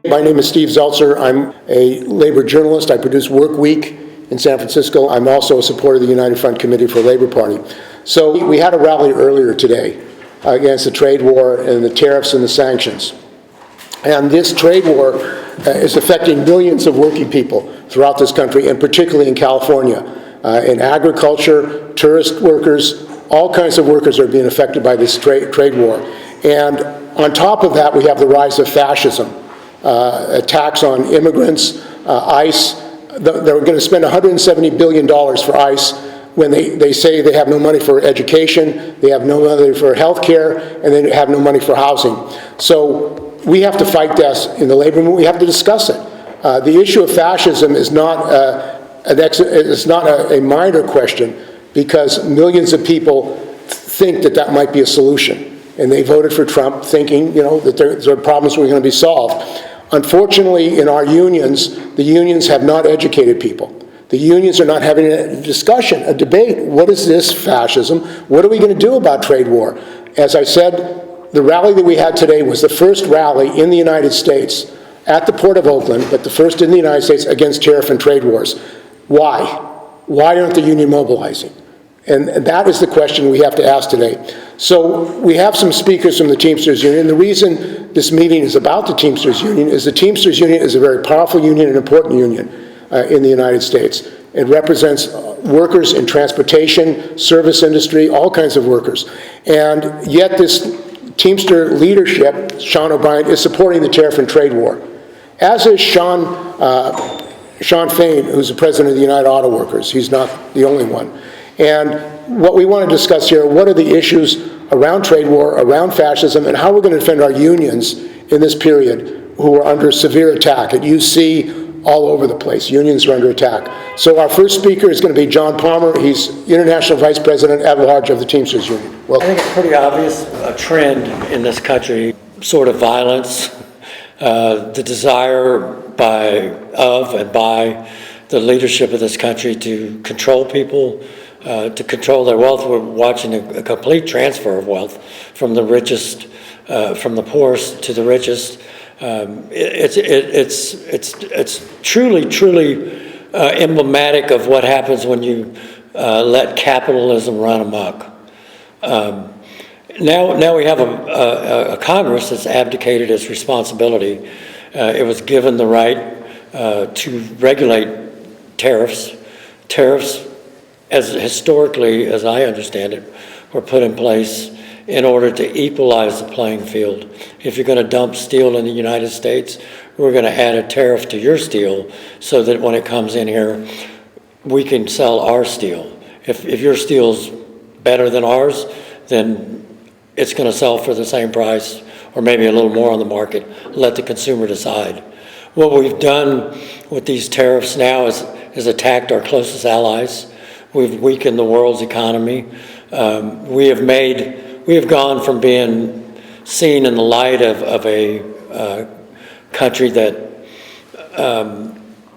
My name is Steve Zeltzer. I'm a labor journalist. I produce Work Week in San Francisco. I'm also a supporter of the United Front Committee for Labor Party. So we had a rally earlier today against the trade war and the tariffs and the sanctions. And this trade war is affecting millions of working people throughout this country, and particularly in California. In agriculture, tourist workers, all kinds of workers are being affected by this trade war. And on top of that, we have the rise of fascism, attacks on immigrants, ICE. They're going to spend $170 billion for ICE when they say they have no money for education, they have no money for health care, and they have no money for housing. So we have to fight this in the labor movement. We have to discuss it. The issue of fascism is not a minor question, because millions of people think that that might be a solution. And they voted for Trump thinking, that their problems were going to be solved. Unfortunately, in our unions, the unions have not educated people. The unions are not having a discussion, a debate. What is this fascism? What are we going to do about trade war? As I said, the rally that we had today was the first rally in the United States at the Port of Oakland, but the first in the United States against tariff and trade wars. Why? Why aren't the union mobilizing? And that is the question we have to ask today. So we have some speakers from the Teamsters Union. The reason this meeting is about the Teamsters Union is the Teamsters Union is a very powerful union and important union in the United States. It represents workers in transportation, service industry, all kinds of workers. And yet this Teamster leadership, Sean O'Brien, is supporting the tariff and trade war. As is Sean Fain, who's the president of the United Auto Workers. He's not the only one. And what we want to discuss here, what are the issues around trade war, around fascism, and how we're going to defend our unions in this period who are under severe attack. At UC, all over the place, unions are under attack. So our first speaker is going to be John Palmer. He's International Vice President at Large of the Teamsters Union. Well, I think it's pretty obvious a trend in this country, sort of violence, the desire by the leadership of this country to control people, to control their wealth. We're watching a complete transfer of wealth from the richest, from the poorest to the richest. It's truly emblematic of what happens when you let capitalism run amok. Now we have a Congress that's abdicated its responsibility. It was given the right to regulate tariffs. Tariffs, as historically as I understand it, were put in place in order to equalize the playing field. If you're going to dump steel in the United States, we're going to add a tariff to your steel so that when it comes in here, we can sell our steel. If your steel's better than ours, then it's going to sell for the same price or maybe a little more on the market. Let the consumer decide. What we've done with these tariffs now is attacked our closest allies. We've weakened the world's economy. We have gone from being seen in the light of a country that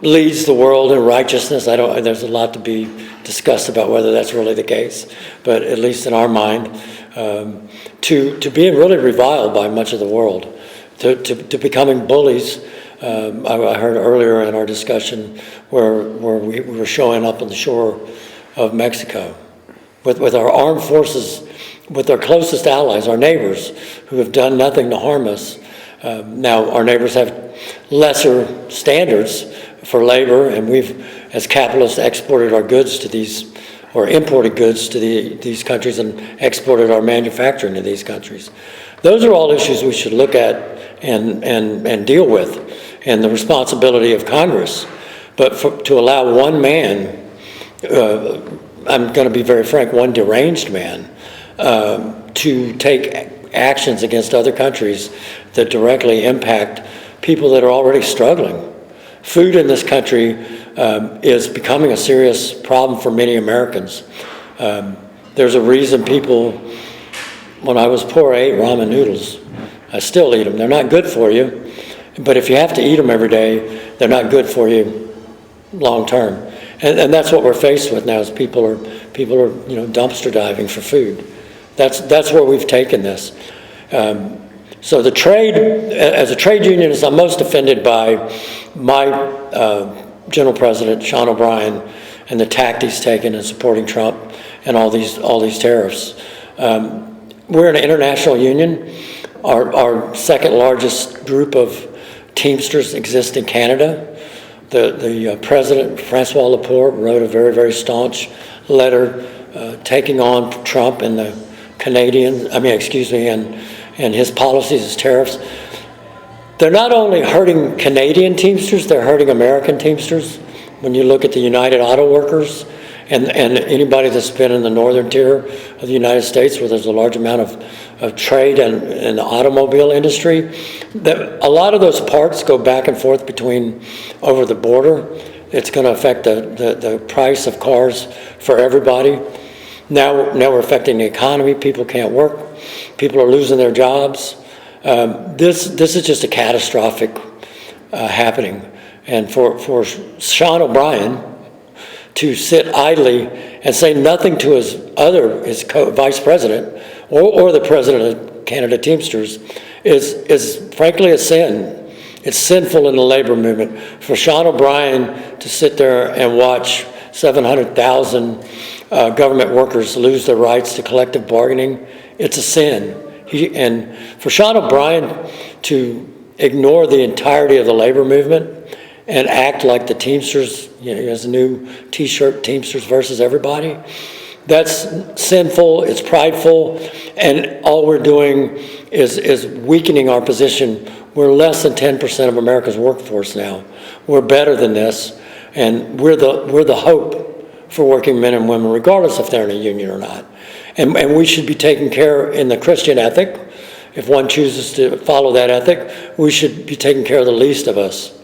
leads the world in righteousness. There's a lot to be discussed about whether that's really the case, but at least in our mind, to being really reviled by much of the world, to becoming bullies. I heard earlier in our discussion where we were showing up on the shore of Mexico with our armed forces, with our closest allies, our neighbors, who have done nothing to harm us. Now, our neighbors have lesser standards for labor, and we've, as capitalists, exported our goods to these, or imported goods to these countries and exported our manufacturing to these countries. Those are all issues we should look at and deal with, and the responsibility of Congress. But to allow one man, I'm going to be very frank, one deranged man, to take actions against other countries that directly impact people that are already struggling. Food in this country is becoming a serious problem for many Americans. There's a reason people, when I was poor, I ate ramen noodles. I still eat them. They're not good for you, but if you have to eat them every day, they're not good for you long term. And that's what we're faced with now, is people are dumpster diving for food. That's where we've taken this. So the trade, as a trade unionist, I'm most offended by my General President, Sean O'Brien, and the tact he's taken in supporting Trump and all these tariffs. We're an international union. Our second largest group of Teamsters exist in Canada. The president, Francois Laporte, wrote a very, very staunch letter taking on Trump and the and his policies as tariffs. They're not only hurting Canadian Teamsters, they're hurting American Teamsters. When you look at the United Auto Workers and anybody that's been in the northern tier of the United States, where there's a large amount of trade and in the automobile industry, a lot of those parts go back and forth over the border. It's going to affect the price of cars for everybody. Now we're affecting the economy. People can't work. People are losing their jobs. This is just a catastrophic happening. And for Sean O'Brien to sit idly and say nothing to his vice president or the president of Canada Teamsters is frankly a sin. It's sinful in the labor movement. For Sean O'Brien to sit there and watch 700,000 government workers lose their rights to collective bargaining, it's a sin. And for Sean O'Brien to ignore the entirety of the labor movement and act like the Teamsters, he has a new T-shirt, Teamsters versus everybody, that's sinful, it's prideful, and all we're doing is weakening our position. We're less than 10% of America's workforce now. We're better than this, and we're the hope for working men and women, regardless if they're in a union or not. And we should be taken care in the Christian ethic. If one chooses to follow that ethic, we should be taking care of the least of us.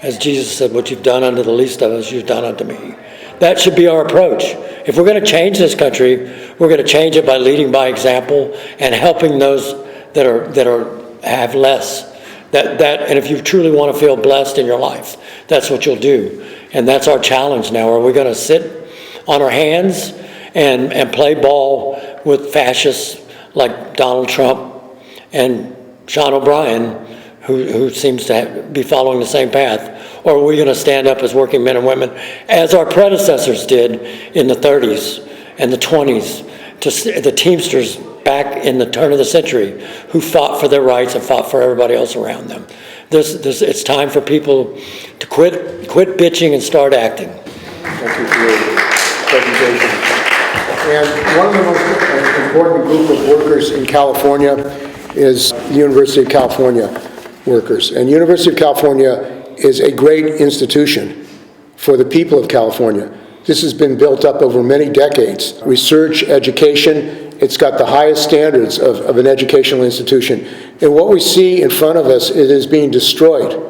As Jesus said, what you've done unto the least of us, you've done unto me. That should be our approach. If we're going to change this country, we're going to change it by leading by example and helping those that have less. And if you truly want to feel blessed in your life, that's what you'll do. And that's our challenge now. Are we going to sit on our hands and play ball with fascists like Donald Trump and Sean O'Brien, who seems to be following the same path? Or are we going to stand up as working men and women, as our predecessors did in the 30s and the 20s, to the Teamsters back in the turn of the century, who fought for their rights and fought for everybody else around them? It's time for people to quit bitching and start acting. Thank you for your presentation. And one of the most important group of workers in California is the University of California workers. And University of California is a great institution for the people of California. This has been built up over many decades. Research, education, it's got the highest standards of an educational institution. And what we see in front of us, it is being destroyed.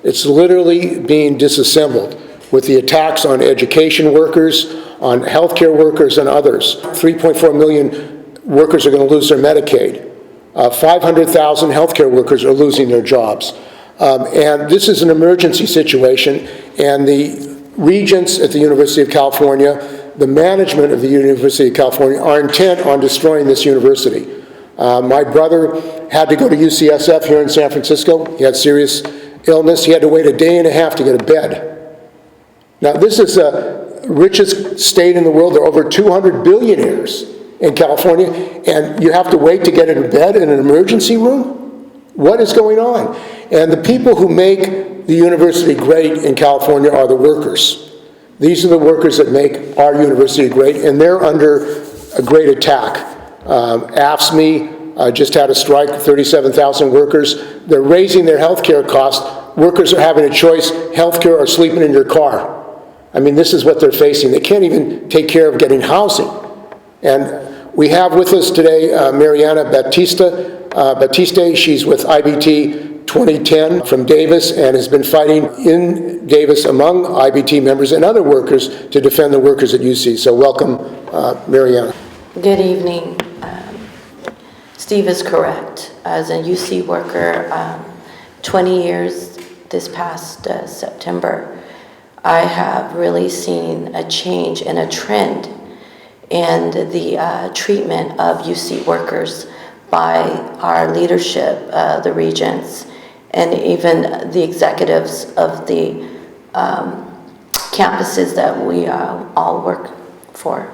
It's literally being disassembled with the attacks on education workers, on healthcare workers, and others. 3.4 million workers are going to lose their Medicaid. 500,000 healthcare workers are losing their jobs. And this is an emergency situation, and the regents at the University of California, the management of the University of California, are intent on destroying this university. My brother had to go to UCSF here in San Francisco. He had serious illness. He had to wait a day and a half to get a bed. Now, this is the richest state in the world. There are over 200 billionaires in California, and you have to wait to get into bed in an emergency room? What is going on? And the people who make the university great in California are the workers. These are the workers that make our university great, and they're under a great attack. AFSCME just had a strike, 37,000 workers. They're raising their health care costs. Workers are having a choice, health care or sleeping in your car. I mean, this is what they're facing. They can't even take care of getting housing. And we have with us today Marianna Battiste. She's with IBT 2010 from Davis and has been fighting in Davis among IBT members and other workers to defend the workers at UC. So welcome, Marianna. Good evening. Steve is correct. As a UC worker, 20 years this past September, I have really seen a change and a trend in the treatment of UC workers by our leadership, the regents, and even the executives of the campuses that we all work for.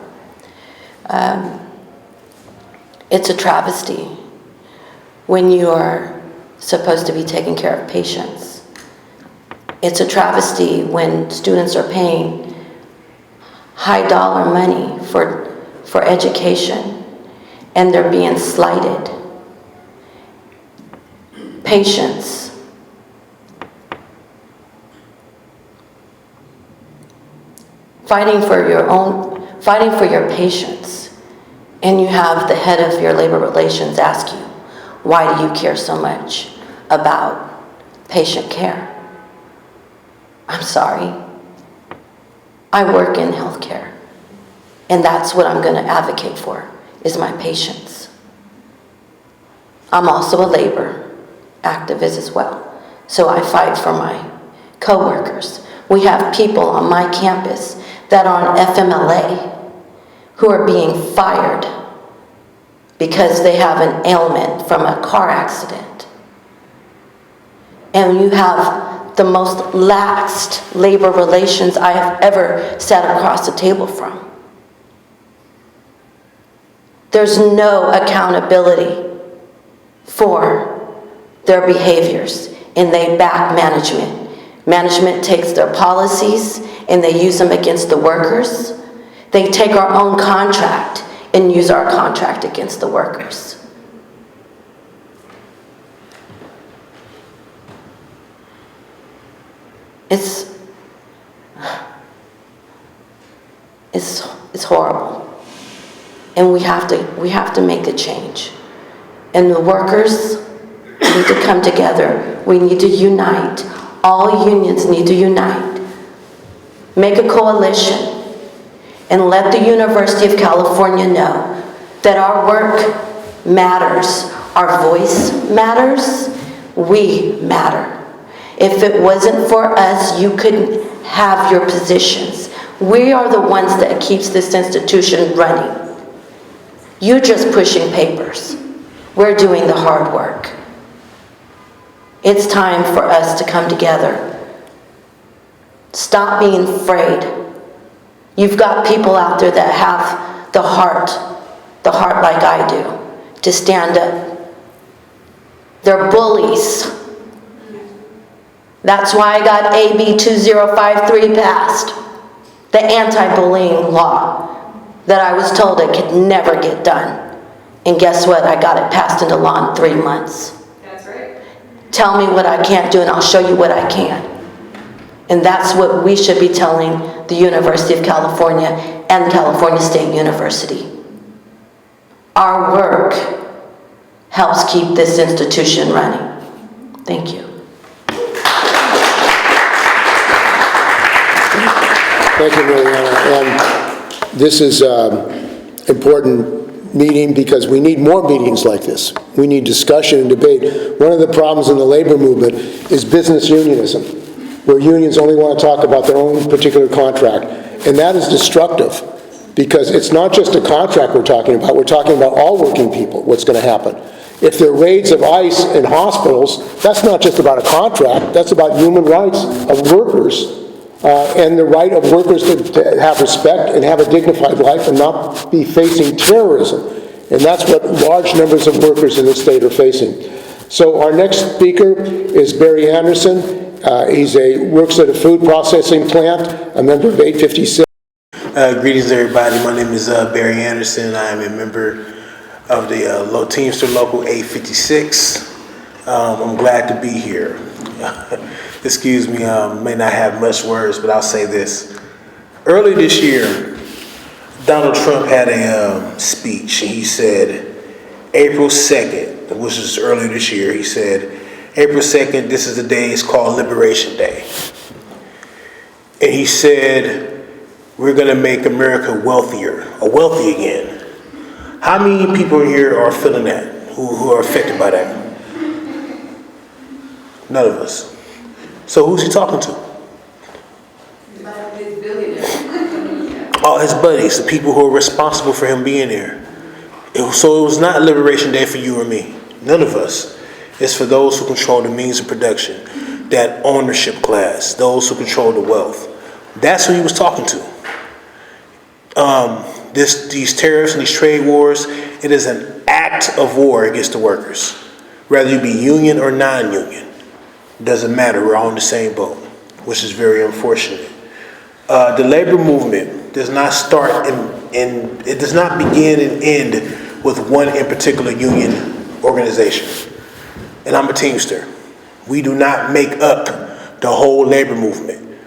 It's a travesty when you are supposed to be taking care of patients. It's a travesty when students are paying high dollar money for education and they're being slighted. Patients. Fighting for your patients, and you have the head of your labor relations ask you, why do you care so much about patient care? I'm sorry. I work in healthcare, and that's what I'm going to advocate for, is my patients. I'm also a labor activist as well, so I fight for my coworkers. We have people on my campus that are on FMLA who are being fired because they have an ailment from a car accident. And you have the most laxed labor relations I have ever sat across the table from. There's no accountability for their behaviors, and they back management. Management takes their policies and they use them against the workers. They take our own contract and use our contract against the workers. It's horrible. And we have to make a change. And the workers need to come together. We need to unite. All unions need to unite. Make a coalition and let the University of California know that our work matters, our voice matters, we matter. If it wasn't for us, you couldn't have your positions. We are the ones that keeps this institution running. You're just pushing papers. We're doing the hard work. It's time for us to come together. Stop being afraid. You've got people out there that have the heart like I do, to stand up. They're bullies. That's why I got AB 2053 passed, the anti-bullying law that I was told it could never get done. And guess what? I got it passed into law in 3 months. That's right. Tell me what I can't do and I'll show you what I can. And that's what we should be telling the University of California and California State University. Our work helps keep this institution running. Thank you. Thank you, Marianna. And this is an important meeting because we need more meetings like this. We need discussion and debate. One of the problems in the labor movement is business unionism, where unions only want to talk about their own particular contract. And that is destructive because it's not just a contract we're talking about all working people, what's going to happen. If there are raids of ICE in hospitals, that's not just about a contract, that's about human rights of workers and the right of workers to have respect and have a dignified life and not be facing terrorism. And that's what large numbers of workers in this state are facing. So our next speaker is Barry Anderson. He works at a food processing plant, a member of 856. Greetings, everybody. My name is Barry Anderson. I am a member of the Teamster Local 856. I'm glad to be here. Excuse me, may not have much words, but I'll say this. Early this year, Donald Trump had a speech. He said, April 2nd, which is earlier this year, he said, April 2nd, this is the day, it's called Liberation Day. And he said, we're going to make America wealthy again. How many people here are feeling that, who are affected by that? None of us. So who's he talking to? His billionaires. All his buddies, the people who are responsible for him being there. So it was not Liberation Day for you or me. None of us. It's for those who control the means of production, that ownership class, those who control the wealth. That's who he was talking to. These tariffs and these trade wars, it is an act of war against the workers. Whether you be union or non-union, doesn't matter. We're all in the same boat, which is very unfortunate. The labor movement does not start and it does not begin and end with one in particular union organization. And I'm a Teamster. We do not make up the whole labor movement.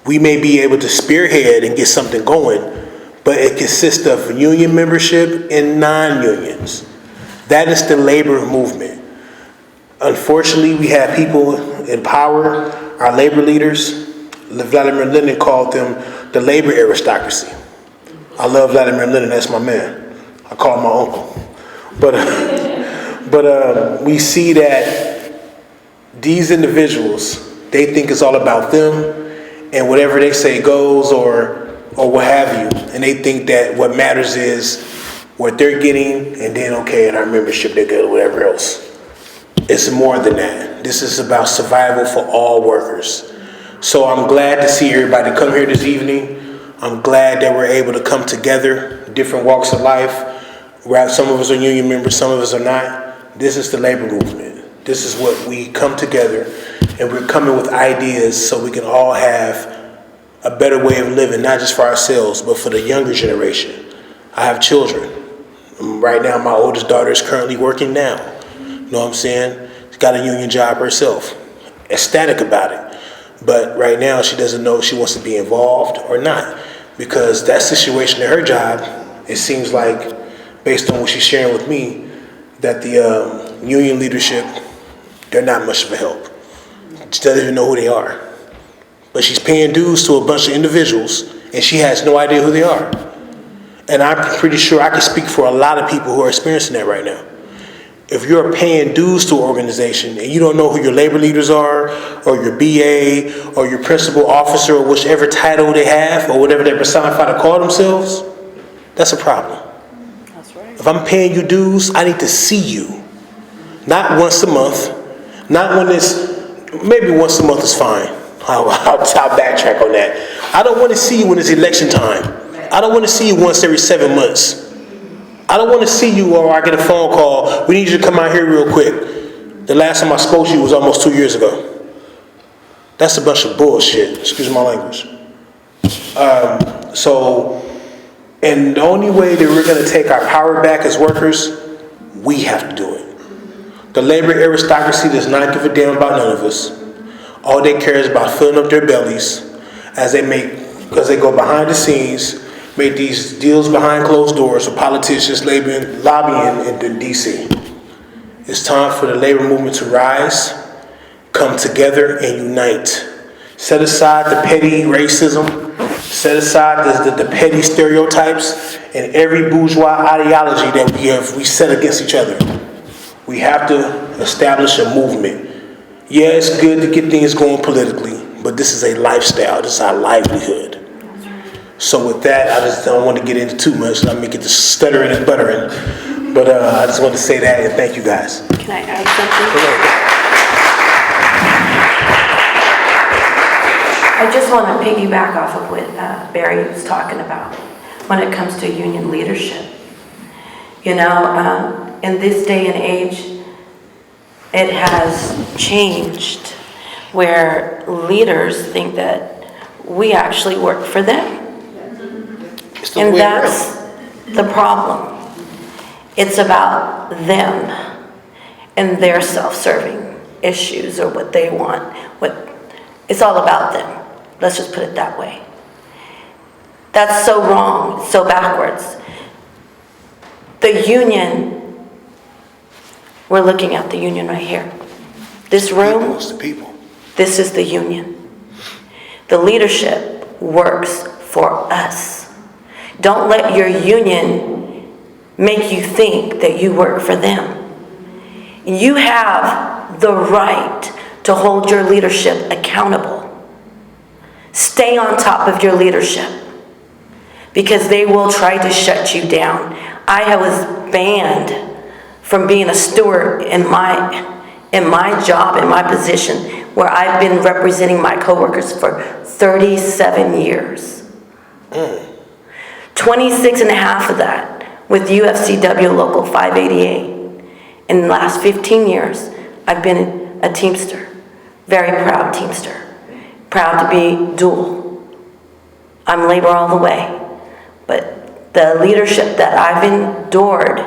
We may be able to spearhead and get something going, but it consists of union membership and non-unions. That is the labor movement. Unfortunately, we have people in power, our labor leaders. Vladimir Lenin called them the labor aristocracy. I love Vladimir Lenin, that's my man. I call him my uncle. But we see that these individuals, they think it's all about them, and whatever they say goes, or what have you. And they think that what matters is what they're getting, and then okay, in our membership they get whatever else. It's more than that. This is about survival for all workers. So I'm glad to see everybody come here this evening. I'm glad that we're able to come together, different walks of life. Where some of us are union members, some of us are not. This is the labor movement. This is what we come together, and we're coming with ideas so we can all have a better way of living, not just for ourselves, but for the younger generation. I have children. Right now, my oldest daughter is currently working now. You know what I'm saying? She's got a union job herself. Ecstatic about it. But right now, she doesn't know if she wants to be involved or not. Because that situation at her job, it seems like, based on what she's sharing with me, that the union leadership, they're not much of a help. She doesn't even know who they are. But she's paying dues to a bunch of individuals, and she has no idea who they are. And I'm pretty sure I can speak for a lot of people who are experiencing that right now. If you're paying dues to an organization and you don't know who your labor leaders are, or your BA, or your principal officer, or whichever title they have, or whatever they personify to call themselves, that's a problem. That's right. If I'm paying you dues, I need to see you. Not once a month, not when it's, maybe once a month is fine. I'll backtrack on that. I don't want to see you when it's election time. I don't want to see you once every 7 months. I don't want to see you or I get a phone call, we need you to come out here real quick. The last time I spoke to you was almost 2 years ago. That's a bunch of bullshit, excuse my language. And the only way that we're going to take our power back as workers, we have to do it. The labor aristocracy does not give a damn about none of us. All they care is about filling up their bellies as they because they go behind the scenes, make these deals behind closed doors with politicians lobbying in D.C. It's time for the labor movement to rise, come together, and unite. Set aside the petty racism, set aside the petty stereotypes, and every bourgeois ideology that we set against each other. We have to establish a movement. Yeah, it's good to get things going politically, but this is a lifestyle. This is our livelihood. So with that, I just don't want to get into too much. Let me get to stuttering and buttering. But I just want to say that and thank you guys. Can I add something? I just want to piggyback off of what Barry was talking about when it comes to union leadership. You know, in this day and age, it has changed where leaders think that we actually work for them. And that's the problem. It's about them and their self-serving issues or what they want. It's all about them. Let's just put it that way. That's so wrong, so backwards. The union, we're looking at the union right here. This room, this is the union. The leadership works for us. Don't let your union make you think that you work for them. You have the right to hold your leadership accountable. Stay on top of your leadership because they will try to shut you down. I was banned from being a steward in my job, in my position, where I've been representing my coworkers for 37 years. 26 and a half of that with UFCW Local 588. In the last 15 years, I've been a Teamster. Very proud Teamster. Proud to be dual. I'm labor all the way. But the leadership that I've endured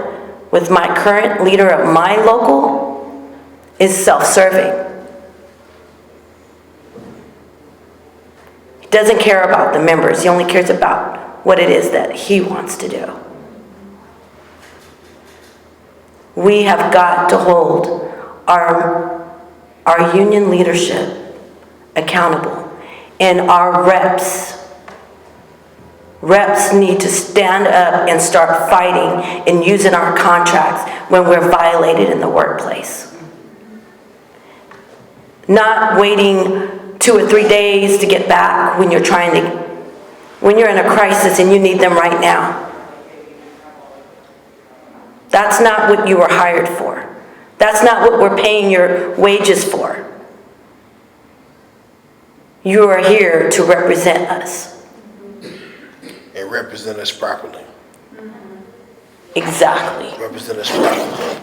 with my current leader of my local is self-serving. He doesn't care about the members. He only cares about what it is that he wants to do. We have got to hold our union leadership accountable, and our reps need to stand up and start fighting and using our contracts when we're violated in the workplace. Not waiting 2 or 3 days to get back when you're in a crisis and you need them right now. That's not what you were hired for. That's not what we're paying your wages for. You are here to represent us. And represent us properly. Exactly. Represent us properly.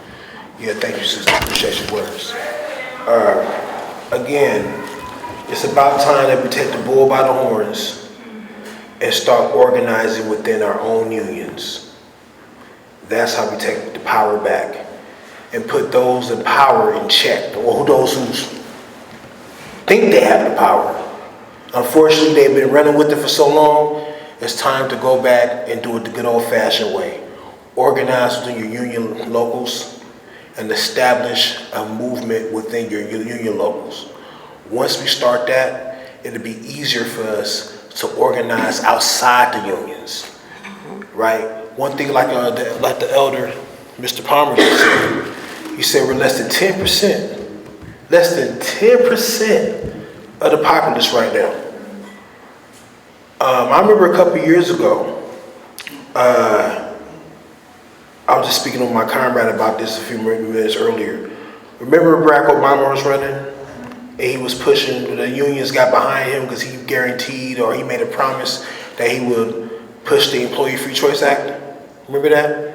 Yeah, thank you, sister. Appreciate your words. Again, it's about time that we take the bull by the horns and start organizing within our own unions. That's how we take the power back and put those in power in check, or those who think they have the power. Unfortunately, they've been running with it for so long. It's time to go back and do it the good old-fashioned way. Organize within your union locals and establish a movement within your union locals. Once we start that, it'll be easier for us to organize outside the unions, right? One thing like the elder, Mr. Palmer just said, he said we're less than 10% of the populace right now. I remember a couple years ago, I was just speaking with my comrade about this a few minutes earlier. Remember Barack Obama was running? And he was pushing, the unions got behind him because he guaranteed, or he made a promise that he would push the Employee Free Choice Act. Remember that?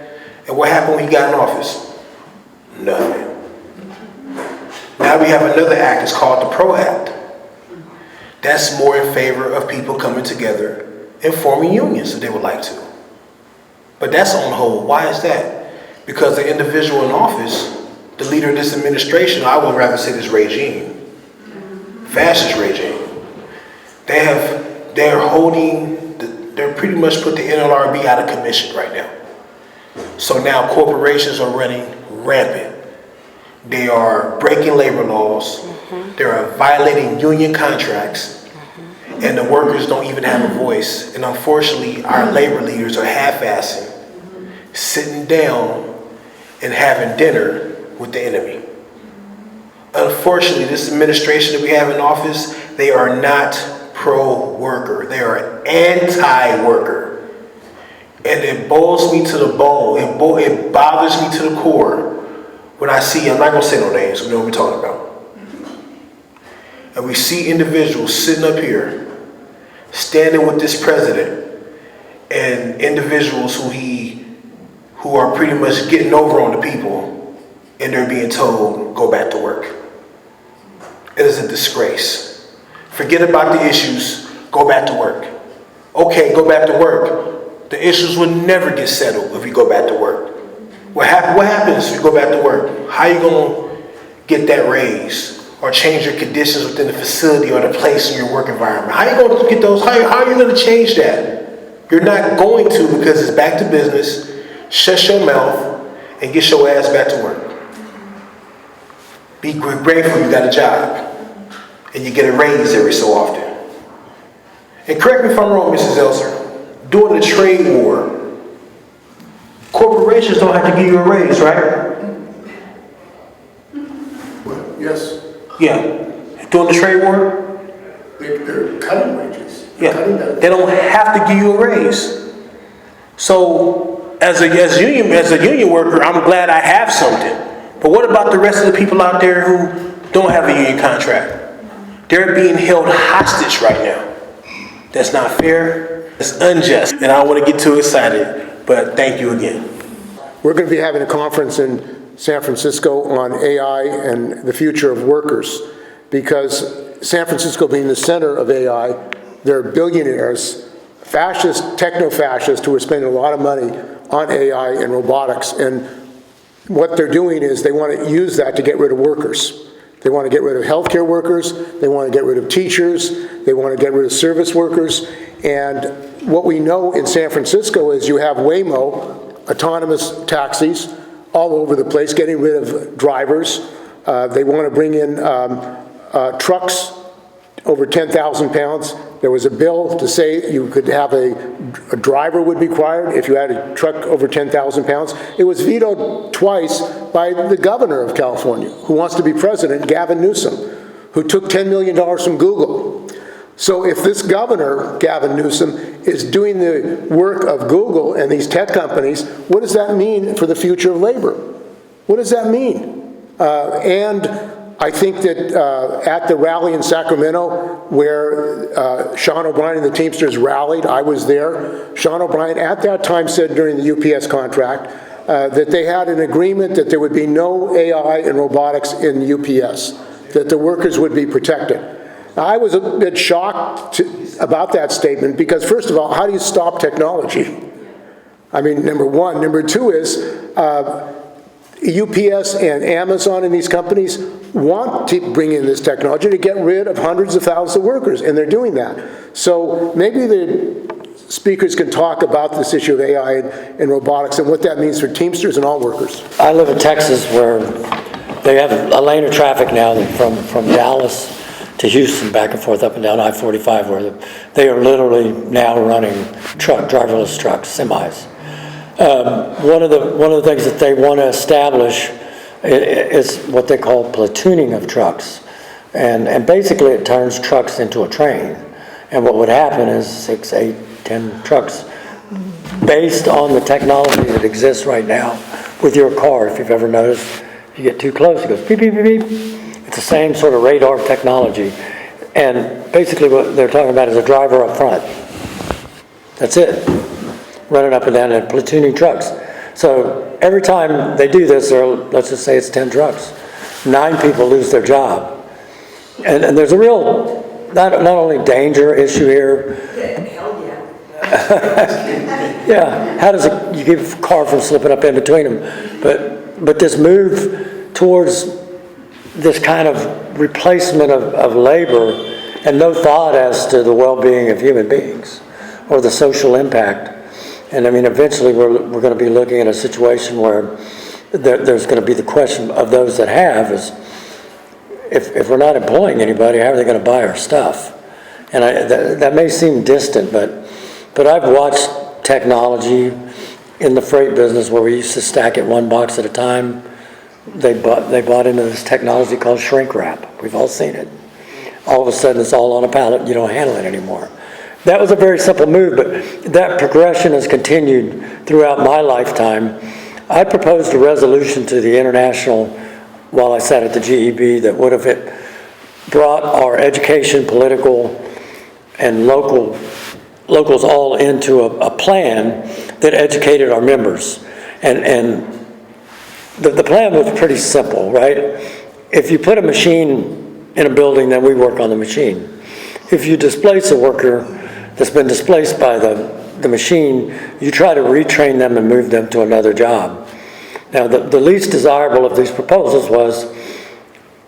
And what happened when he got in office? Nothing. Now we have another act, it's called the PRO Act. That's more in favor of people coming together and forming unions if they would like to. But that's on hold. Why is that? Because the individual in office, the leader of this administration, I would rather say this regime, fascist regime, they're pretty much put the NLRB out of commission right now. So now corporations are running rampant. They are breaking labor laws. They are violating union contracts. And the workers don't even have a voice. And unfortunately, our labor leaders are half-assing, sitting down and having dinner with the enemy. Unfortunately, this administration that we have in office, they are not pro-worker. They are anti-worker. And it boils me to the bone. It bothers me to the core when I see, I'm not going to say no names, we know what we're talking about. And we see individuals sitting up here, standing with this president, and individuals who are pretty much getting over on the people, and they're being told, go back to work. It is a disgrace. Forget about the issues, go back to work. Okay, go back to work. The issues will never get settled if you go back to work. What happens if you go back to work? How are you going to get that raise or change your conditions within the facility or the place in your work environment? How are you going to get those? How are you going to change that? You're not going to, because it's back to business. Shut your mouth and get your ass back to work. Be grateful you got a job and you get a raise every so often. And correct me if I'm wrong, Mrs. Elser. During the trade war, corporations don't have to give you a raise, right? Well, yes, Yeah. During the trade war? they're cutting wages. Yeah. They don't have to give you a raise. So as a union worker, I'm glad I have something. But what about the rest of the people out there who don't have a union contract? They're being held hostage right now. That's not fair. It's unjust. And I don't want to get too excited, but thank you again. We're going to be having a conference in San Francisco on AI and the future of workers, because San Francisco being the center of AI, there are billionaires, fascists, techno-fascists, who are spending a lot of money on AI and robotics. And what they're doing is they want to use that to get rid of workers. They want to get rid of healthcare workers, they want to get rid of teachers, they want to get rid of service workers. And what we know in San Francisco is you have Waymo, autonomous taxis, all over the place, getting rid of drivers. They want to bring in trucks over 10,000 pounds. There was a bill to say you could have a driver would be required if you had a truck over 10,000 pounds. It was vetoed twice by the governor of California, who wants to be president, Gavin Newsom, who took $10 million from Google. So if this governor, Gavin Newsom, is doing the work of Google and these tech companies, what does that mean for the future of labor? What does that mean? And I think that at the rally in Sacramento, where Sean O'Brien and the Teamsters rallied, I was there. Sean O'Brien at that time said during the UPS contract that they had an agreement that there would be no AI and robotics in UPS, that the workers would be protected. Now, I was a bit shocked about that statement because, first of all, how do you stop technology? I mean, number one. Number two is UPS and Amazon and these companies want to bring in this technology to get rid of hundreds of thousands of workers, and they're doing that. So maybe the speakers can talk about this issue of AI and robotics and what that means for Teamsters and all workers. I live in Texas, where they have a lane of traffic now from Dallas to Houston, back and forth up and down I-45, where they are literally now running driverless trucks, semis. One of the things that they want to establish is what they call platooning of trucks, and basically it turns trucks into a train. And what would happen is 6, 8, 10 trucks, based on the technology that exists right now with your car. If you've ever noticed, if you get too close, it goes beep, beep, beep, beep. It's the same sort of radar technology. And basically what they're talking about is a driver up front. That's it. Running up and down and platooning trucks. So every time they do this, let's just say it's 10 trucks, 9 people lose their job. And there's a real, not only danger issue here. Hell yeah. Yeah, how does you keep a car from slipping up in between them? But this move towards this kind of replacement of labor and no thought as to the well-being of human beings or the social impact. And I mean, eventually we're going to be looking at a situation where there's going to be the question of those that have is, if we're not employing anybody, how are they going to buy our stuff? And that may seem distant, but I've watched technology in the freight business where we used to stack it one box at a time. They bought into this technology called shrink wrap. We've all seen it. All of a sudden it's all on a pallet, you don't handle it anymore. That was a very simple move, but that progression has continued throughout my lifetime. I proposed a resolution to the international, while I sat at the GEB, that would have brought our education, political, and locals all into a plan that educated our members. And the plan was pretty simple, right? If you put a machine in a building, then we work on the machine. If you displace a worker that's been displaced by the machine, you try to retrain them and move them to another job. Now, the least desirable of these proposals was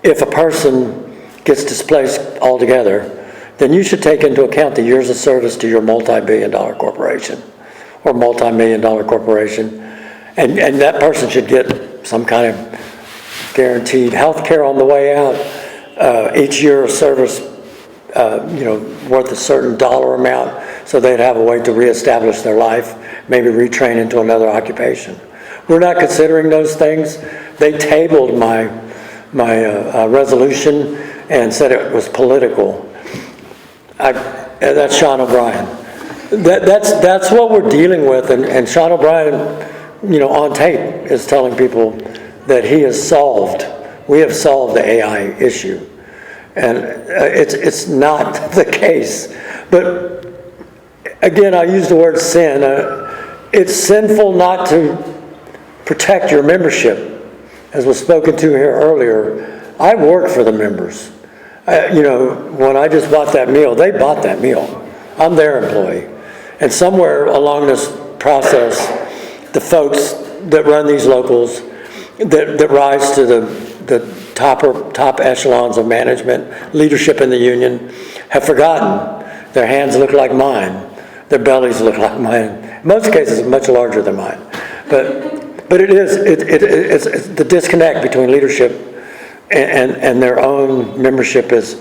if a person gets displaced altogether, then you should take into account the years of service to your multi-billion-dollar corporation or multi-million-dollar corporation, and that person should get some kind of guaranteed health care on the way out, each year of service worth a certain dollar amount, so they'd have a way to reestablish their life, maybe retrain into another occupation. We're not considering those things. They tabled my resolution and said it was political. That's Sean O'Brien. That's what we're dealing with, and Sean O'Brien, on tape is telling people that he we have solved the AI issue. And it's not the case. But again, I use the word sin. It's sinful not to protect your membership, as was spoken to here earlier. I work for the members. When I just bought that meal, they bought that meal. I'm their employee. And somewhere along this process, the folks that run these locals, that rise to the top echelons of management, leadership in the union, have forgotten. Their hands look like mine. Their bellies look like mine. In most cases, much larger than mine. But it's the disconnect between leadership and their own membership is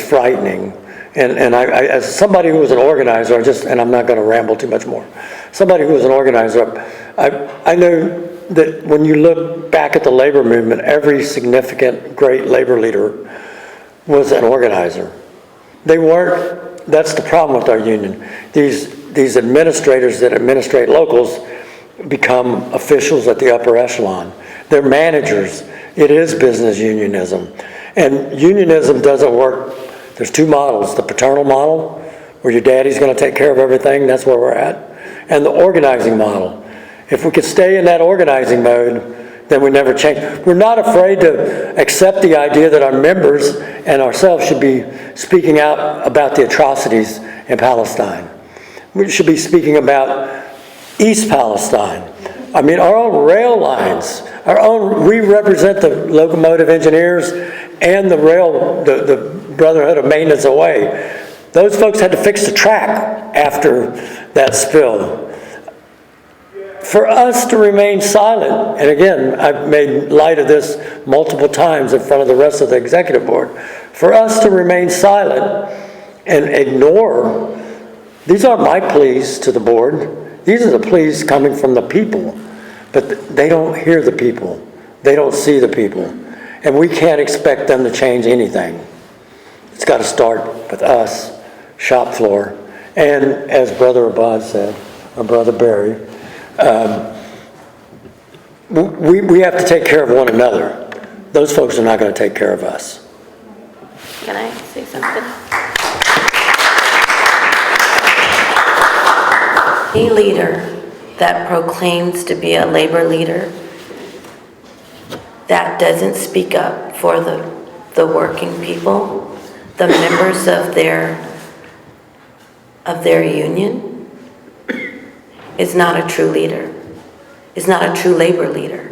frightening. And I, as somebody who was an organizer, and I'm not going to ramble too much more. Somebody who was an organizer, I know that when you look back at the labor movement, every significant great labor leader was an organizer. They weren't. That's the problem with our union. These administrators that administrate locals become officials at the upper echelon. They're managers. It is business unionism. And unionism doesn't work. There's two models: the paternal model, where your daddy's going to take care of everything, that's where we're at, and the organizing model. If we could stay in that organizing mode, then we never change. We're not afraid to accept the idea that our members and ourselves should be speaking out about the atrocities in Palestine. We should be speaking about East Palestine. I mean, our own rail lines, we represent the locomotive engineers and the Brotherhood of Maintenance Away. Those folks had to fix the track after that spill. For us to remain silent, and again, I've made light of this multiple times in front of the rest of the executive board, for us to remain silent and ignore, these aren't my pleas to the board, these are the pleas coming from the people, but they don't hear the people, they don't see the people, and we can't expect them to change anything. It's got to start with us, shop floor, and as Brother Abad said, or Brother Barry, we have to take care of one another. Those folks are not going to take care of us. Can I say something? Any leader that proclaims to be a labor leader that doesn't speak up for the working people, the members of their union, is not a true leader, is not a true labor leader.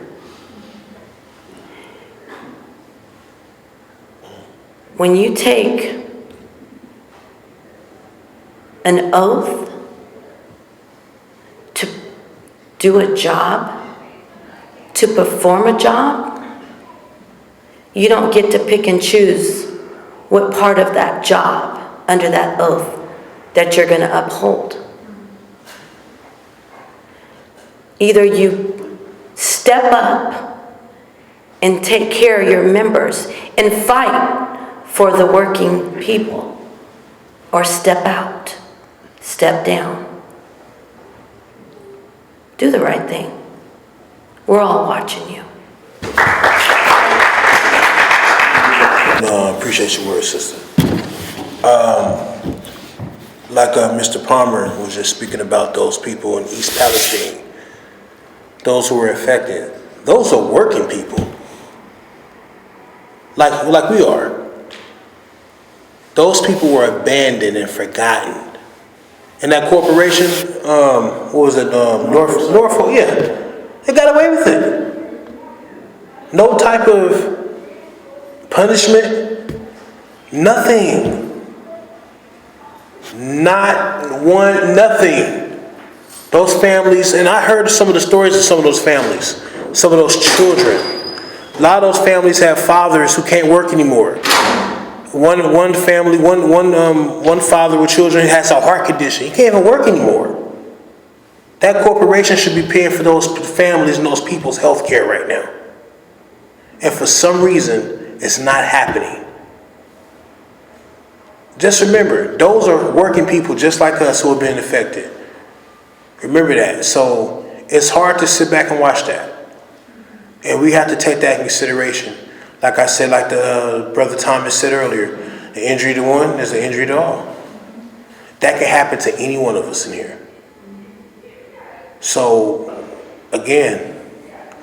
When you take an oath to do a job, to perform a job, you don't get to pick and choose what part of that job under that oath that you're going to uphold. Either you step up and take care of your members and fight for the working people, or step out, step down. Do the right thing. We're all watching you. No, appreciate your words, sister. Like Mr. Palmer was just speaking about those people in East Palestine, those who were affected. Those are working people, like we are. Those people were abandoned and forgotten. And that corporation, what was it, Norfolk, yeah, they got away with it. No type of punishment, nothing. Not one, nothing. Those families, and I heard some of the stories of some of those families, some of those children. A lot of those families have fathers who can't work anymore. One family, one father with children has a heart condition. He can't even work anymore. That corporation should be paying for those families and those people's health care right now. And for some reason, it's not happening. Just remember, those are working people just like us who have been affected. Remember that. So it's hard to sit back and watch that. And we have to take that in consideration. Like I said, like the Brother Thomas said earlier, the injury to one is an injury to all. That can happen to any one of us in here. So, again,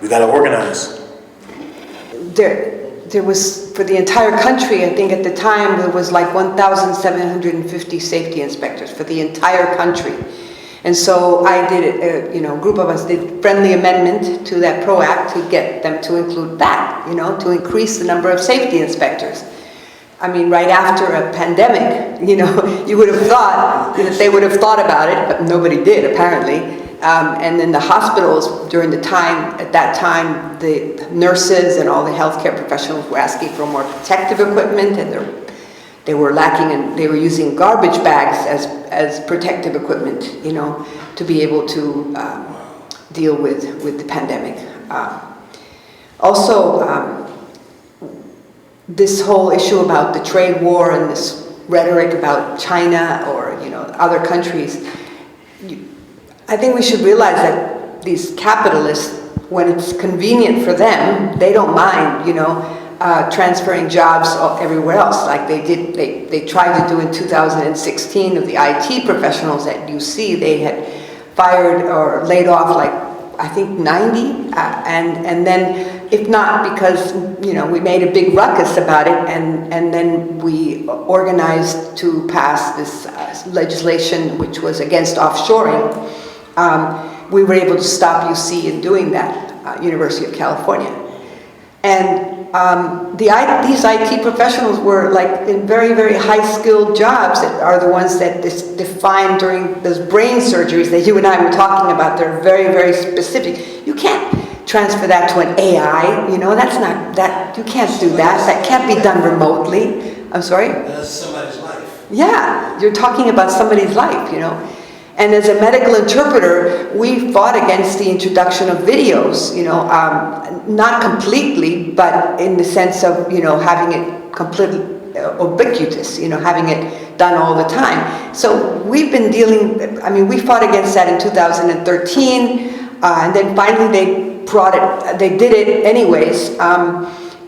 we got to organize. There was, for the entire country, I think at the time, there was like 1,750 safety inspectors for the entire country. And so I did, a group of us did friendly amendment to that PRO Act to get them to include that, to increase the number of safety inspectors. I mean, right after a pandemic, you would have thought that they would have thought about it, but nobody did, apparently. And then the hospitals, during the time, at that time, the nurses and all the healthcare professionals were asking for more protective equipment, and they were lacking, and they were using garbage bags as protective equipment, to be able to deal with the pandemic. This whole issue about the trade war and this rhetoric about China or other countries, I think we should realize that these capitalists, when it's convenient for them, they don't mind, transferring jobs everywhere else, like they did. They tried to do in 2016 of the IT professionals at UC. They had fired or laid off like I think 90, and then if not because we made a big ruckus about it, and then we organized to pass this legislation which was against offshoring. We were able to stop UC in doing that, University of California. And these IT professionals were like in very, very high-skilled jobs that are the ones that defined during those brain surgeries that you and I were talking about. They're very, very specific. You can't transfer that to an AI, that's not, that you can't do that. That can't be done remotely. I'm sorry? That's somebody's life. Yeah, you're talking about somebody's life, And as a medical interpreter, we fought against the introduction of videos, not completely, but in the sense of, having it completely ubiquitous, having it done all the time. So we've been we fought against that in 2013, and then finally they did it anyways,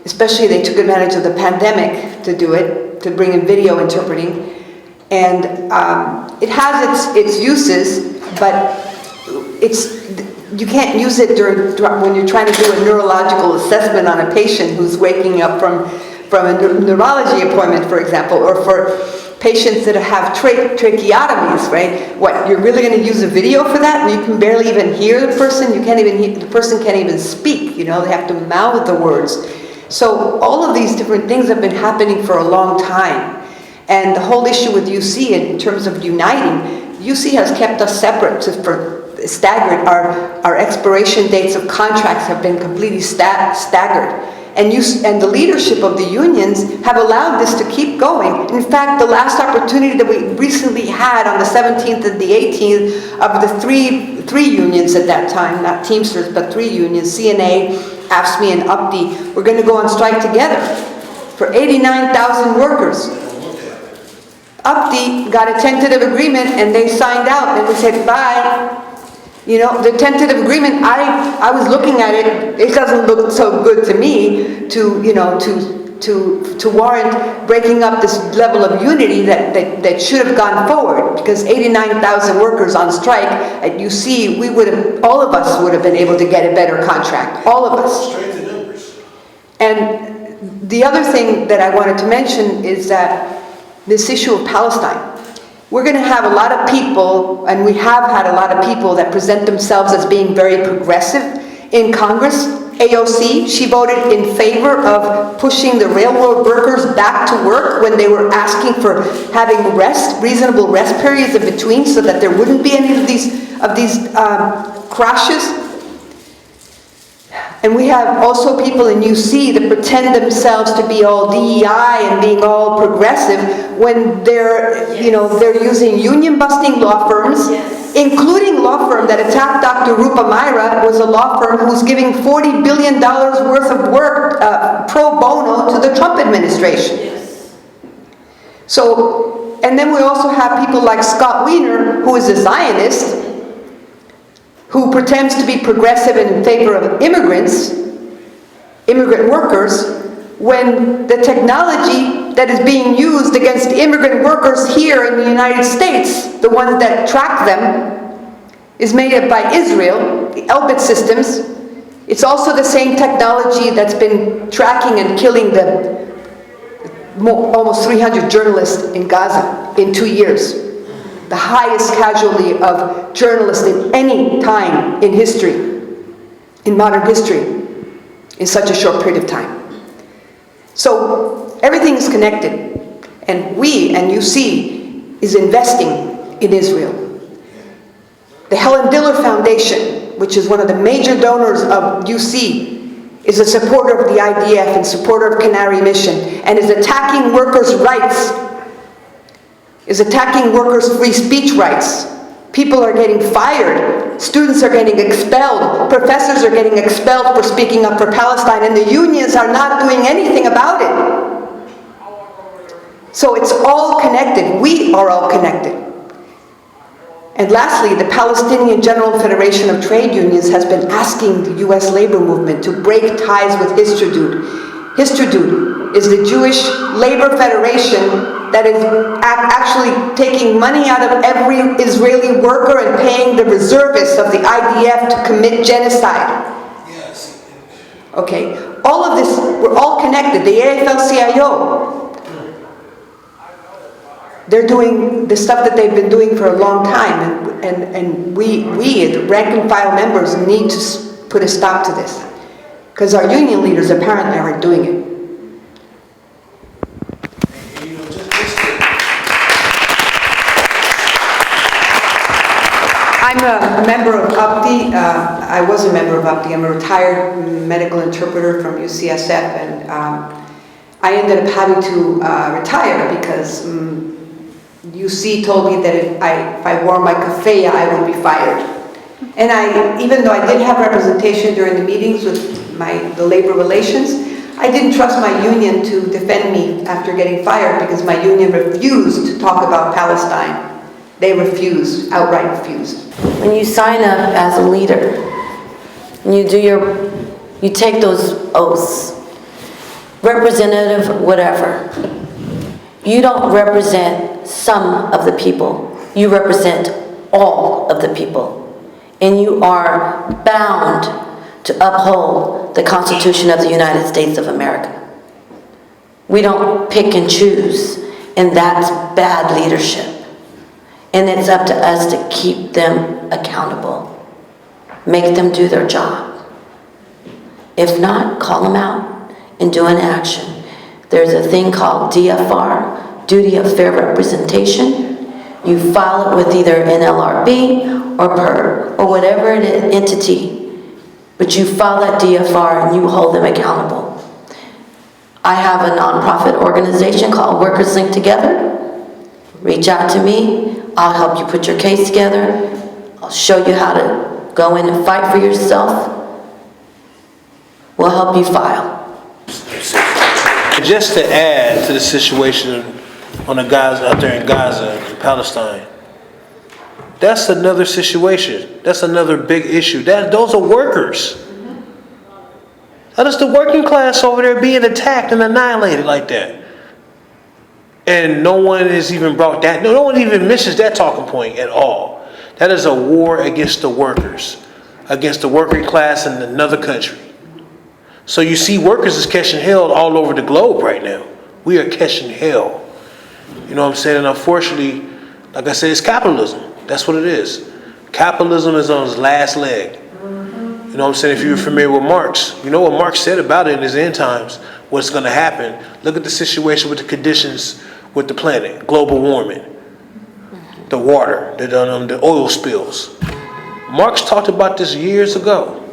especially they took advantage of the pandemic to do it, to bring in video interpreting. And it has its uses, but you can't use it when you're trying to do a neurological assessment on a patient who's waking up from a neurology appointment, for example, or for patients that have tracheotomies, right? What, you're really going to use a video for that? And you can barely even hear the person. The person can't even speak. They have to mouth the words. So all of these different things have been happening for a long time. And the whole issue with UC in terms of uniting, UC has kept us separate staggered. Our expiration dates of contracts have been completely staggered. And the leadership of the unions have allowed this to keep going. In fact, the last opportunity that we recently had on the 17th and the 18th of the three unions at that time, not Teamsters, but three unions, CNA, AFSCME, and UPD, were going to go on strike together for 89,000 workers. UPD got a tentative agreement and they signed out and we said bye. The tentative agreement, I was looking at it, it doesn't look so good to me to warrant breaking up this level of unity that should have gone forward, because 89,000 workers on strike at UC, all of us would have been able to get a better contract, all of us. Strength in numbers. And the other thing that I wanted to mention is that this issue of Palestine. We're going to have a lot of people, and we have had a lot of people that present themselves as being very progressive in Congress. AOC, she voted in favor of pushing the railroad workers back to work when they were asking for having reasonable rest periods in between, so that there wouldn't be any of these crashes. And we have also people in UC that pretend themselves to be all DEI and being all progressive when they're using union-busting law firms, including law firm that attacked Dr. Rupa Myra, was a law firm who's giving $40 billion worth of work pro bono to the Trump administration. So and then we also have people like Scott Wiener, who is a Zionist, who pretends to be progressive and in favor of immigrants, immigrant workers, when the technology that is being used against immigrant workers here in the United States, the ones that track them, is made up by Israel, the Elbit systems. It's also the same technology that's been tracking and killing the almost 300 journalists in Gaza in 2 years. The highest casualty of journalists in any time in history, in modern history, in such a short period of time. So everything is connected, and we and UC is investing in Israel. The Helen Diller Foundation, which is one of the major donors of UC, is a supporter of the IDF and supporter of Canary Mission, and is attacking workers' rights, is attacking workers' free speech rights. People are getting fired, students are getting expelled, professors are getting expelled for speaking up for Palestine, and the unions are not doing anything about it. So it's all connected. We are all connected. And lastly, the Palestinian General Federation of Trade Unions has been asking the US labor movement to break ties with Histadrut. Histadrut is the Jewish labor federation that is actually taking money out of every Israeli worker and paying the reservists of the IDF to commit genocide. Yes. Okay, all of this, we're all connected. The AFL-CIO, they're doing the stuff that they've been doing for a long time, and we, the rank and file members, need to put a stop to this, because our union leaders apparently aren't doing it. I'm a member of UPTI. I was a member of UPTI. I'm a retired medical interpreter from UCSF, and I ended up having to retire because UC told me that if I wore my kafeya, I would be fired. And even though I did have representation during the meetings with the labor relations, I didn't trust my union to defend me after getting fired, because my union refused to talk about Palestine. They refused, outright refused. When you sign up as a leader, and you take those oaths, representative, whatever, you don't represent some of the people, you represent all of the people. And you are bound to uphold the Constitution of the United States of America. We don't pick and choose, and that's bad leadership. And it's up to us to keep them accountable, make them do their job. If not, call them out and do an action. There's a thing called DFR, Duty of Fair Representation. You file it with either NLRB or PERB or whatever entity, but you file that DFR and you hold them accountable. I have a nonprofit organization called Workers Linked Together. Reach out to me. I'll help you put your case together. I'll show you how to go in and fight for yourself. We'll help you file. Just to add to the situation on the guys out there in Gaza and Palestine, that's another situation. That's another big issue. Those are workers. That is the working class over there being attacked and annihilated like that. And no one has even brought that, no one even mentions that talking point at all. That is a war against the workers, against the working class in another country. So you see workers is catching hell all over the globe right now. We are catching hell. You know what I'm saying? And unfortunately, like I said, it's capitalism. That's what it is. Capitalism is on its last leg. You know what I'm saying? If you're familiar with Marx, you know what Marx said about it in his end times, what's going to happen. Look at the situation with the conditions with the planet, global warming, the water, the oil spills. Marx talked about this years ago.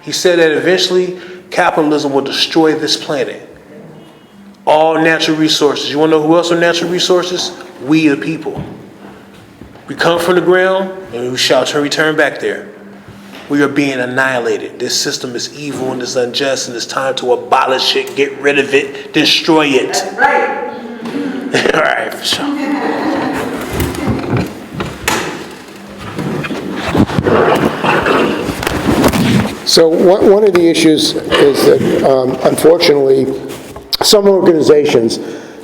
He said that eventually capitalism will destroy this planet. All natural resources. You want to know who else are natural resources? We the people. We come from the ground and we shall return back there. We are being annihilated. This system is evil and it's unjust, and it's time to abolish it, get rid of it, destroy it. That's right. All right, for sure. So one of the issues is that, unfortunately, some organizations,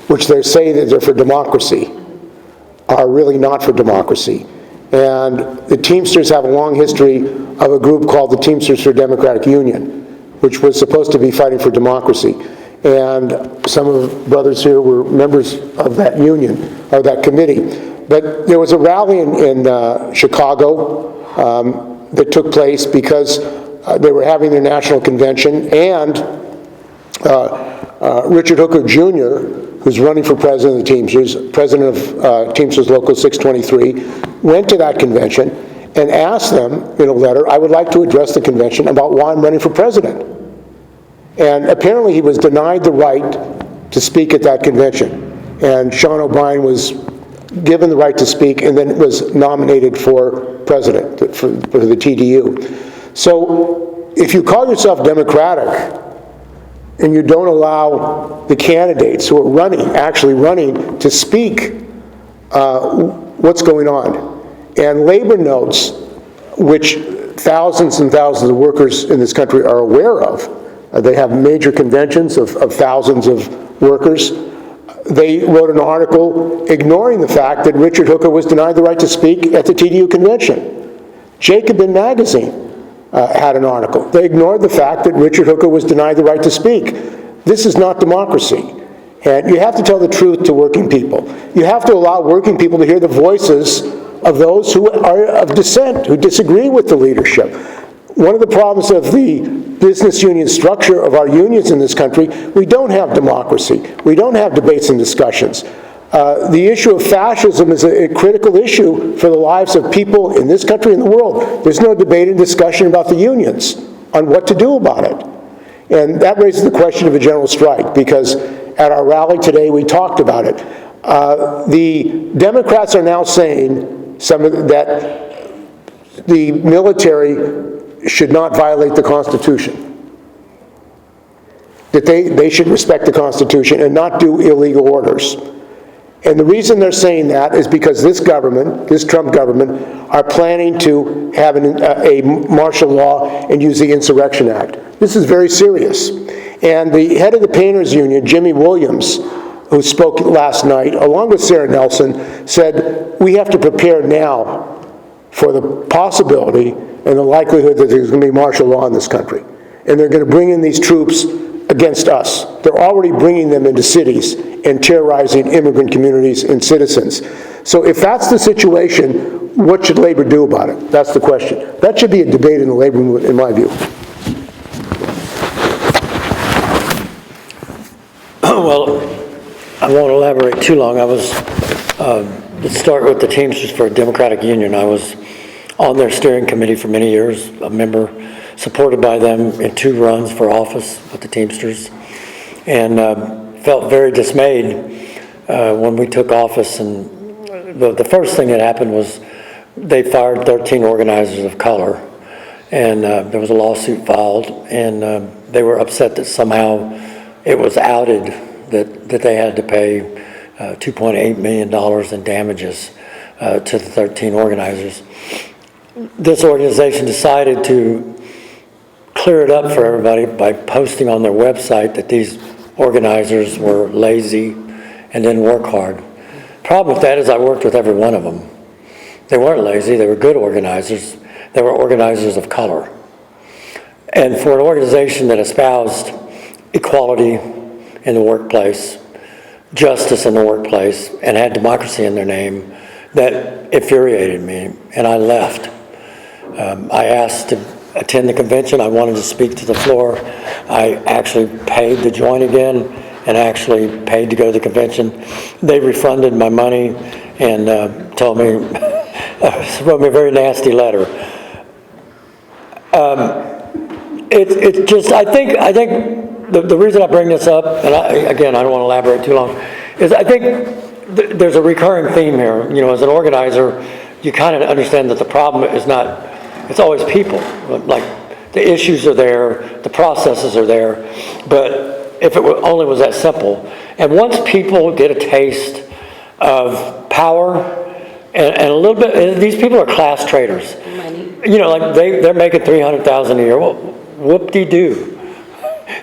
which they say that they're for democracy, are really not for democracy. And the Teamsters have a long history of a group called the Teamsters for Democratic Union, which was supposed to be fighting for democracy. And some of the brothers here were members of that union, or that committee. But there was a rally in Chicago that took place because they were having their national convention, and Richard Hooker Jr., who's running for president of the Teamsters, president of Teamsters Local 623, went to that convention and asked them in a letter, I would like to address the convention about why I'm running for president. And apparently he was denied the right to speak at that convention. And Sean O'Brien was given the right to speak and then was nominated for president for the TDU. So if you call yourself Democratic and you don't allow the candidates who are actually running, to speak what's going on. And labor notes, which thousands and thousands of workers in this country are aware of, they have major conventions of thousands of workers. They wrote an article ignoring the fact that Richard Hooker was denied the right to speak at the TDU convention. Jacobin magazine had an article. They ignored the fact that Richard Hooker was denied the right to speak. This is not democracy. And you have to tell the truth to working people. You have to allow working people to hear the voices of those who are of dissent, who disagree with the leadership. One of the problems of the business union structure of our unions in this country, we don't have democracy. We don't have debates and discussions. The issue of fascism is a critical issue for the lives of people in this country and the world. There's no debate and discussion about the unions on what to do about it. And that raises the question of a general strike, because at our rally today we talked about it. The Democrats are now saying that the military should not violate the Constitution, that they should respect the Constitution and not do illegal orders. And the reason they're saying that is because this government, this Trump government, are planning to have a martial law and use the Insurrection Act. This is very serious. And the head of the Painters Union, Jimmy Williams, who spoke last night, along with Sarah Nelson, said we have to prepare now for the possibility and the likelihood that there's going to be martial law in this country. And they're going to bring in these troops against us. They're already bringing them into cities and terrorizing immigrant communities and citizens. So if that's the situation, what should labor do about it? That's the question. That should be a debate in the labor movement, in my view. Well, I won't elaborate too long. Let's start with the Teamsters for a Democratic Union. I was on their steering committee for many years, a member supported by them in 2 runs for office with the Teamsters, and felt very dismayed when we took office. And the first thing that happened was they fired 13 organizers of color, and there was a lawsuit filed, and they were upset that somehow it was outed that they had to pay $2.8 million in damages to the 13 organizers. This organization decided to clear it up for everybody by posting on their website that these organizers were lazy and didn't work hard. Problem with that is I worked with every one of them. They weren't lazy, they were good organizers. They were organizers of color. And for an organization that espoused equality in the workplace, justice in the workplace, and had democracy in their name, that infuriated me, and I left. I asked to attend the convention. I wanted to speak to the floor. I actually paid to join again and actually paid to go to the convention. They refunded my money and told me, wrote me a very nasty letter. It's just, I think the reason I bring this up, and I don't want to elaborate too long, is I think there's a recurring theme here. You know, as an organizer, you kind of understand that the problem is not, it's always people. Like, the issues are there, the processes are there, but if it only was that simple. And once people get a taste of power and a little bit, and these people are class traders. Money. You know, like they're making $300,000 a year. Well, whoop-de-doo.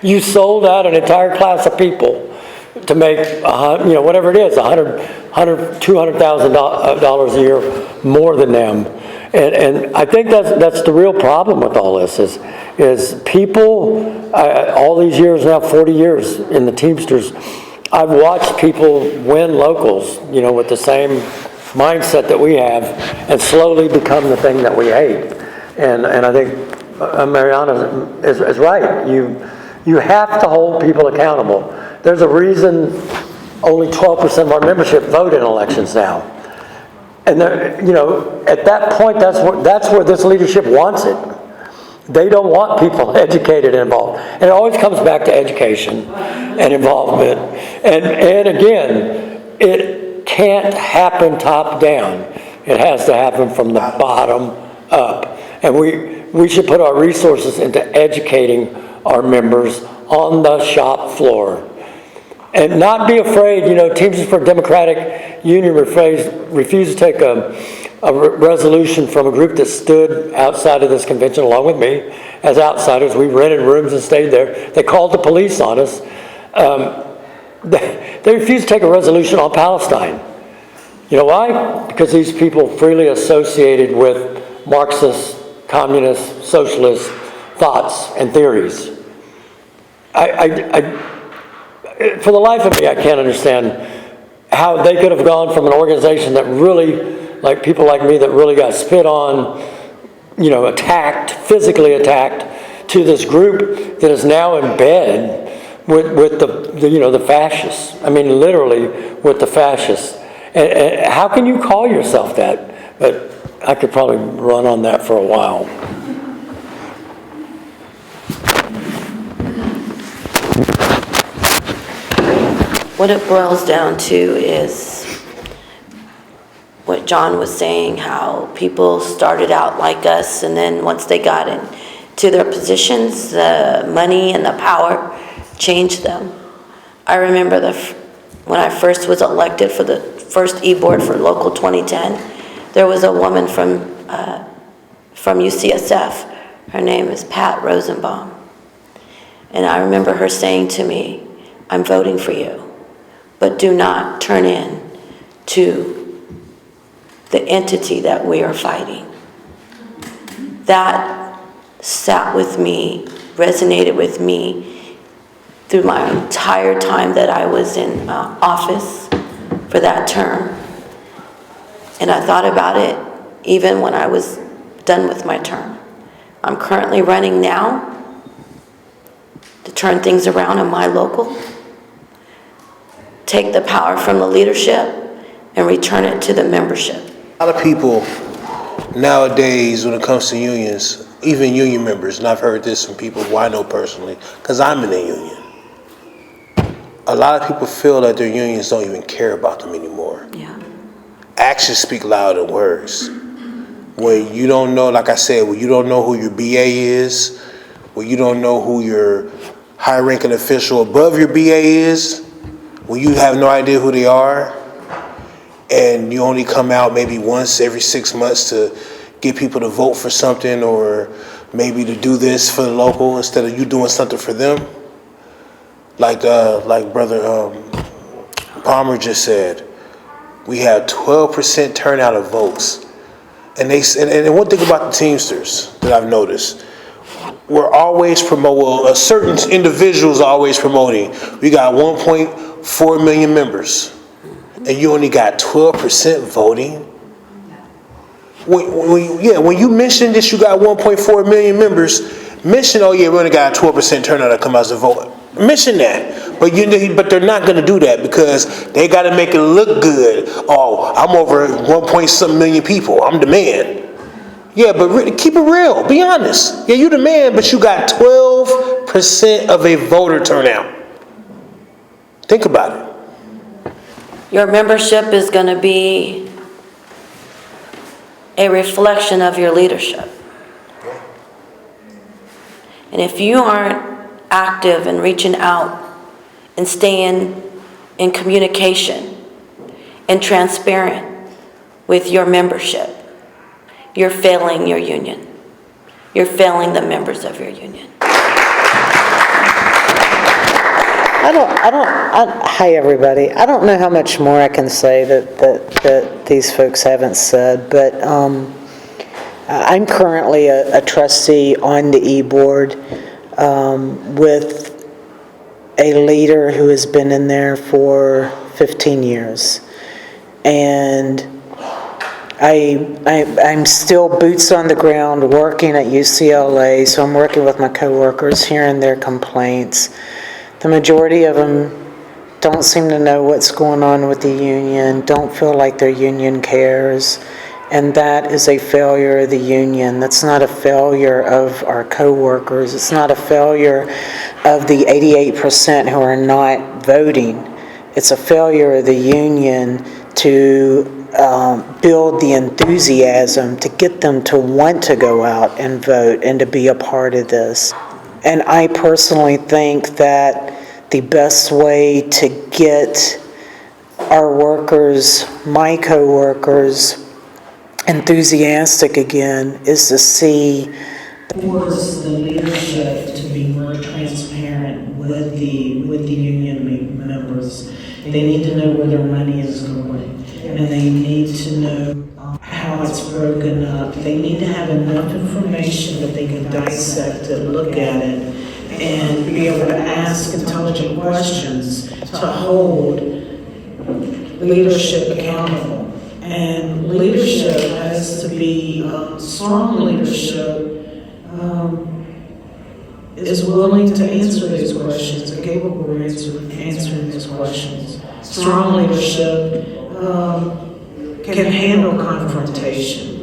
You sold out an entire class of people to make, whatever it is, $200,000 a year more than them. And I think that's the real problem with all this is people, all these years now, 40 years in the Teamsters, I've watched people win locals, with the same mindset that we have and slowly become the thing that we hate. And I think Marianna is right. You have to hold people accountable. There's a reason only 12% of our membership vote in elections now. And at that point, that's where this leadership wants it. They don't want people educated and involved. And it always comes back to education and involvement. And again, it can't happen top down. It has to happen from the bottom up. And we should put our resources into educating our members on the shop floor. And not be afraid, Teamsters for Democratic Union refused to take a resolution from a group that stood outside of this convention along with me as outsiders. We rented rooms and stayed there. They called the police on us. They refused to take a resolution on Palestine. You know why? Because these people freely associated with Marxist, communist, socialist thoughts and theories. For the life of me, I can't understand how they could have gone from an organization that really, like people like me that really got spit on, attacked, physically attacked, to this group that is now in bed with the fascists. I mean, literally with the fascists. And how can you call yourself that? But I could probably run on that for a while. What it boils down to is what John was saying, how people started out like us, and then once they got into their positions, the money and the power changed them. I remember when I first was elected for the first e-board for Local 2010, there was a woman from UCSF. Her name is Pat Rosenbaum. And I remember her saying to me, "I'm voting for you, but do not turn in to the entity that we are fighting." That sat with me, resonated with me through my entire time that I was in office for that term. And I thought about it even when I was done with my term. I'm currently running now to turn things around in my local, take the power from the leadership and return it to the membership. A lot of people nowadays, when it comes to unions, even union members, and I've heard this from people who I know personally, because I'm in a union, a lot of people feel that their unions don't even care about them anymore. Yeah. Actions speak louder than words. When you don't know, like I said, when you don't know who your BA is, when you don't know who your high-ranking official above your BA is, when you have no idea who they are, and you only come out maybe once every 6 months to get people to vote for something, or maybe to do this for the local instead of you doing something for them, like Brother Palmer just said, we have 12% turnout of votes. And one thing about the Teamsters that I've noticed, we're always certain individuals are always promoting. We got 1.4 million members, and you only got 12% voting. When you mention that you got 1.4 million members, mention, oh yeah, we only got a 12% turnout that come out to vote. Mention that. But they're not going to do that because they got to make it look good. Oh, I'm over 1.some million people. I'm the man. Yeah, but keep it real. Be honest. Yeah, you the man, but you got 12% of a voter turnout. Think about it. Your membership is going to be a reflection of your leadership. And if you aren't active and reaching out and staying in communication and transparent with your membership, you're failing your union. You're failing the members of your union. Hi, everybody. I don't know how much more I can say that these folks haven't said, but I'm currently a trustee on the e-board with a leader who has been in there for 15 years. And I'm still boots on the ground working at UCLA, so I'm working with my coworkers, hearing their complaints. The majority of them don't seem to know what's going on with the union, don't feel like their union cares, and that is a failure of the union. That's not a failure of our coworkers. It's not a failure of the 88% who are not voting. It's a failure of the union to build the enthusiasm to get them to want to go out and vote and to be a part of this. And I personally think that the best way to get our workers, my co-workers, enthusiastic again is to see force the leadership to be more transparent with the union members. They need to know where their money is going, and they need to know how it's broken up. They need to have enough information that they can dissect it, look at it, and be able to ask intelligent questions to hold leadership accountable. And leadership has to be strong leadership is willing to answer these questions and capable of answering these questions. Strong leadership can handle confrontation.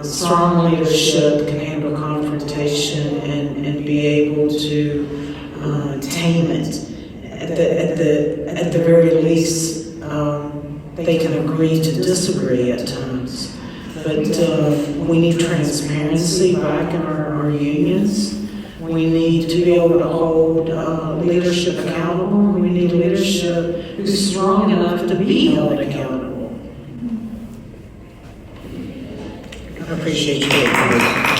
Strong leadership can handle confrontation and be able to tame it. At the very least, they can agree to disagree at times. But we need transparency back in our unions. We need to be able to hold leadership accountable. We need leadership who's strong enough to be held accountable. I appreciate you.